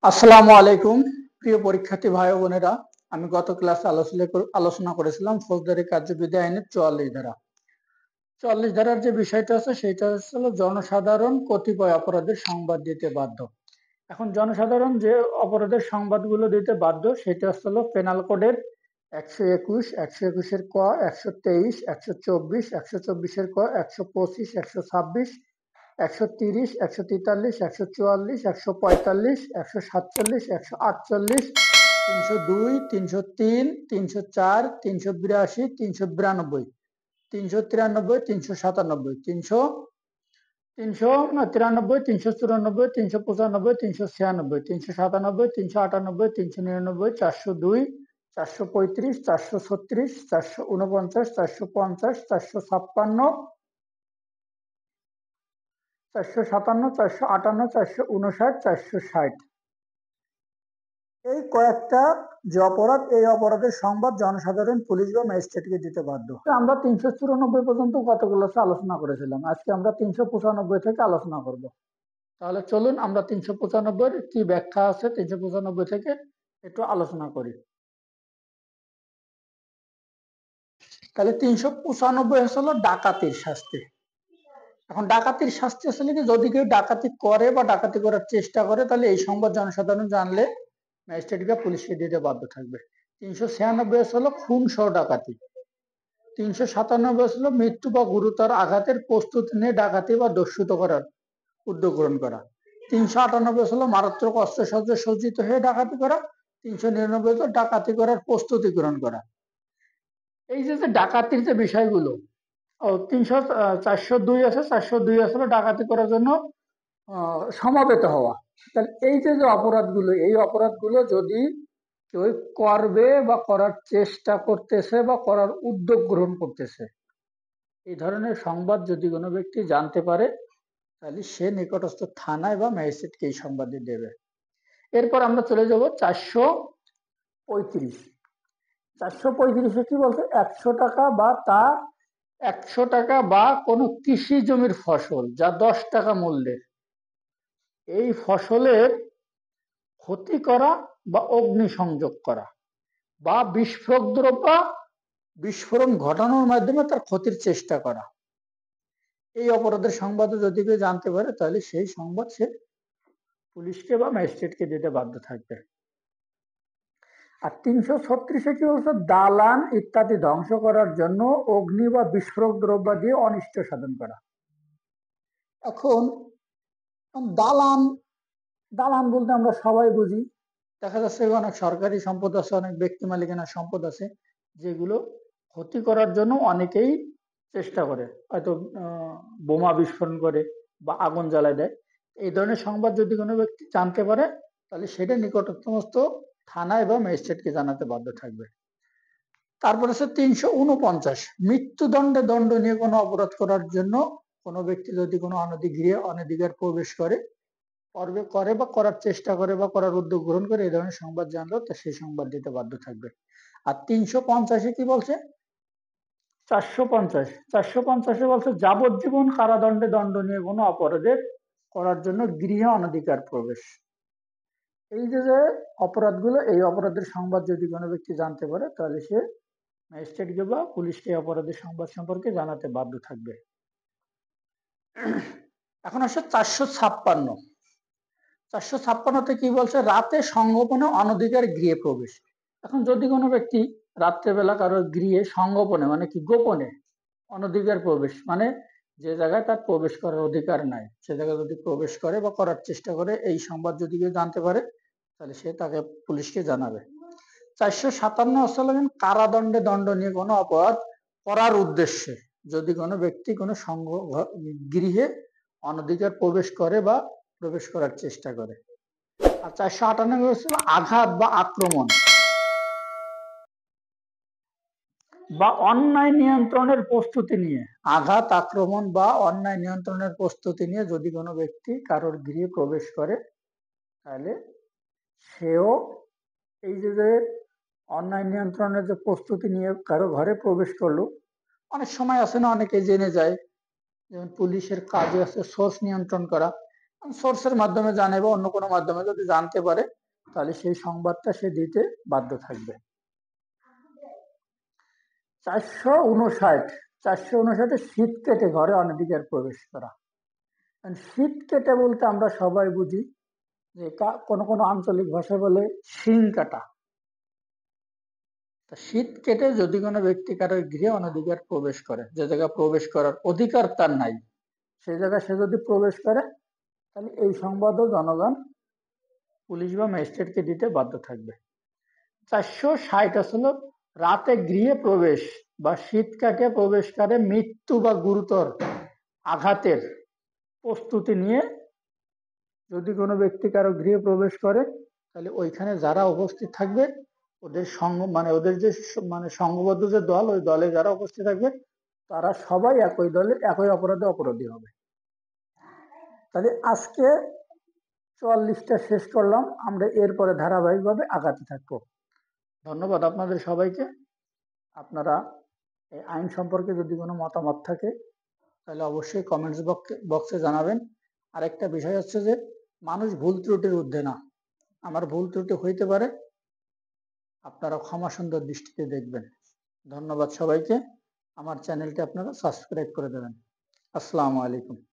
আসসালামু আলাইকুম প্রিয় পরীক্ষার্থী ভাই ও বোনেরা। আমি গত ক্লাসে আলোচনা করেছিলাম ফৌজদারি কার্যবিধি আইনের 44 ধারা। 44 ধারার যে বিষয়টা আছে সেটা হলো জনসাধারণ কতিপয় অপরাধের সংবাদ দিতে বাধ্য। এখন জনসাধারণ যে অপরাধের সংবাদগুলো দিতে বাধ্য সেটা হলো পেনাল কোডের 121, 121-এর ক, 123, 124, 124-এর ক, 125, 126, 130, 143, 144, 145, 147, 148, 302, 303, 304, 382, 392, 393, 397, 393, 394, 395, 396, 397, 398, 399, 402, 435, 436, 449, 450, 456, 457, 458, 459, 460। এই কয়েকটা যে অপরাধ, এই অপরাধের সংবাদ জনসাধারণ পুলিশ বা ম্যাজিস্ট্রেটকে দিতে বাধ্য। আমরা 394 পর্যন্ত কতগুলো আলোচনা করেছিলাম, আজকে আমরা 395 থেকে আলোচনা করব। তাহলে চলুন আমরা 395 কি ব্যাখ্যা আছে 395 থেকে একটু আলোচনা করি। তাহলে 395 হলো ডাকাতির শাস্তি। এখন ডাকাতির শাস্তি আসলে কি, যদি কেউ ডাকাতি করে বা ডাকাতি করার চেষ্টা করে তাহলে এই সংবাদ জনসাধারণ জানলে ম্যাজিস্ট্রেট বা পুলিশকে দিতে বাধ্য থাকবে। 396 হলো খুন সহ ডাকাতি। 397 হলো মৃত্যু বা গুরুতর আঘাতের প্রস্তুতি নিয়ে ডাকাতি বা দস্যুত করার উদ্যোগ গ্রহণ করা। 398 হলো মারাত্মক অস্ত্রশস্ত্র সজ্জিত হয়ে ডাকাতি করা। 399 হলো ডাকাতি করার প্রস্তুতি গ্রহণ করা। এই যে ডাকাতির যে বিষয়গুলো, 402 আছে, 402 আসলে ডাকাতি করার জন্য সমাবেত হওয়া। তাহলে এই যে অপরাধগুলো, এই অপরাধগুলো যদি কেউ করবে বা করার চেষ্টা করতেছে বা করার উদ্যোগ গ্রহণ করতেছে, এই ধরনের সংবাদ যদি কোনো ব্যক্তি জানতে পারে তাহলে সে নিকটস্থ থানায় বা ম্যাজিস্ট্রেটকে এই সংবাদটি দেবে। এরপর আমরা চলে যাব 435। 435-এ কি বলছে, 100 টাকা বা তার 100 টাকা বা কোনো কৃষি জমির ফসল যা 10 টাকা মূল্যের, এই ফসলের ক্ষতি করা বা অগ্নিসংযোগ করা বা বিস্ফোরণ ঘটানোর মাধ্যমে তার ক্ষতির চেষ্টা করা, এই অপরাধের সংবাদ যদি কেউ জানতে পারে তাহলে সেই সংবাদ সে পুলিশকে বা ম্যাজিস্ট্রেটকে দিতে বাধ্য থাকবে। আর 336-এ কি বলছে, দালান ইত্যাদি ধ্বংস করার জন্য অগ্নি বা বিস্ফোরক দ্রব্য দিয়ে অনিষ্ট সাধন করা। এখন দালান দালান বলতে আমরা সবাই বুঝি, দেখা যাচ্ছে অনেক সরকারি সম্পদ আছে, অনেক ব্যক্তি মালিকানার সম্পদ আছে, যেগুলো ক্ষতি করার জন্য অনেকেই চেষ্টা করে, হয়তো বোমা বিস্ফোরণ করে বা আগুন জ্বালায় দেয়। এই ধরনের সংবাদ যদি কোনো ব্যক্তি জানতে পারে তাহলে সেটা নিকটস্থ থানায় বা ম্যাজিস্ট্রেটকে জানাতে বাধ্য থাকবে। তারপর আছে 349, মৃত্যুদণ্ডে দণ্ডনীয় কোনো অপরাধ করার জন্য কোনো ব্যক্তি যদি কোনো অনধিকার প্রবেশ করে বা করার চেষ্টা করে বা করার উদ্যোগ গ্রহণ করে, এই ধরনের সংবাদ জানলো তা সেই সংবাদ দিতে বাধ্য থাকবে। আর 350-এ কি বলছে, 450-এ বলছে যাবজ্জীবন কারাদণ্ডে দণ্ডনীয় কোনো অপরাধের করার জন্য গৃহে অনধিকার প্রবেশ। এই যে অপরাধগুলো, এই অপরাধের সংবাদ যদি কোনো ব্যক্তি জানতে পারে তাহলে সে ম্যাজিস্ট্রেটকে বা পুলিশকে অপরাধের সংবাদ সম্পর্কে জানাতে বাধ্য থাকবে। এখন আসে 456। 456-তে কি বলছে, রাতে সংগোপনে অনধিকার গৃহে প্রবেশ। এখন যদি কোনো ব্যক্তি রাত্রেবেলা কারোর গৃহে সংগোপনে মানে কি গোপনে অনধিকার প্রবেশ, মানে যে জায়গায় তার প্রবেশ করার অধিকার নাই সে জায়গায় যদি প্রবেশ করে বা করার চেষ্টা করে, এই সংবাদ যদি কেউ জানতে পারে তাহলে সে তাকে পুলিশকে জানাবে। 457 আসলে কারাদণ্ডে দণ্ডনীয় কোনো অপরাধ করার উদ্দেশ্যে যদি কোনো ব্যক্তি কোনো গৃহে অনধিকার প্রবেশ করে বা প্রবেশ করার চেষ্টা করে। আর 498 হচ্ছে আঘাত বা আক্রমণ বা অন্যায় নিয়ন্ত্রণের প্রস্তুতি নিয়ে, আঘাত আক্রমণ বা অন্যায় নিয়ন্ত্রণের প্রস্তুতি নিয়ে যদি কোনো ব্যক্তি কারোর গৃহে প্রবেশ করে তাহলে সেও এই যে অন্যায় নিয়ন্ত্রণের যে প্রস্তুতি নিয়ে কারো ঘরে প্রবেশ করলো, অনেক সময় আছে না অনেকে জেনে যায়, যেমন পুলিশের কাজে আছে সোর্স নিয়ন্ত্রণ করা, সোর্সের মাধ্যমে জানে বা অন্য কোনো মাধ্যমে যদি জানতে পারে, তাহলে সেই সংবাদটা সে দিতে বাধ্য থাকবে। 459 শীত কেটে ঘরে অনধিকার প্রবেশ করা। শীত কেটে বলতে আমরা সবাই বুঝি যে কোনো কোনো আঞ্চলিক ভাষায় বলে শিং কাটা। শীত কেটে যদি কোনো ব্যক্তি কারো গৃহে অনধিকার প্রবেশ করে, যে জায়গায় প্রবেশ করার অধিকার তার নাই, সেই জায়গায় সে যদি প্রবেশ করে, তাহলে এই সংবাদও জনগণ পুলিশ বা ম্যাজিস্ট্রেটকে দিতে বাধ্য থাকবে। 460 আসলে রাতে গৃহে প্রবেশ বা শীত কাটিয়ে প্রবেশকারে মৃত্যু বা গুরুতর আঘাতের প্রস্তুতি নিয়ে যদি কোনো ব্যক্তি কারো গৃহে প্রবেশ করে, তাহলে ওইখানে যারা উপস্থিত থাকবে, ওদের সঙ্গ মানে ওদের যে মানে সংঘবদ্ধ যে দল, ওই দলে যারা উপস্থিত থাকবে তারা সবাই একই দলে একই অপরাধে অপরাধী হবে। তাহলে আজকে 44টা শেষ করলাম, আমরা এরপরে ধারাবাহিকভাবে আগাতে থাকবো। ধন্যবাদ আপনাদের সবাইকে। আপনারা এই আইন সম্পর্কে যদি কোনো মতামত থাকে তাহলে অবশ্যই কমেন্টস বক্সে জানাবেন। আরেকটা বিষয় হচ্ছে যে মানুষ ভুল ত্রুটির ঊর্ধ্বে না। আমার ভুল ত্রুটি হইতে পারে, আপনারা ক্ষমা সুন্দর দৃষ্টিতে দেখবেন। ধন্যবাদ সবাইকে। আমার চ্যানেলটি আপনারা সাবস্ক্রাইব করে দেবেন। আসসালামু আলাইকুম।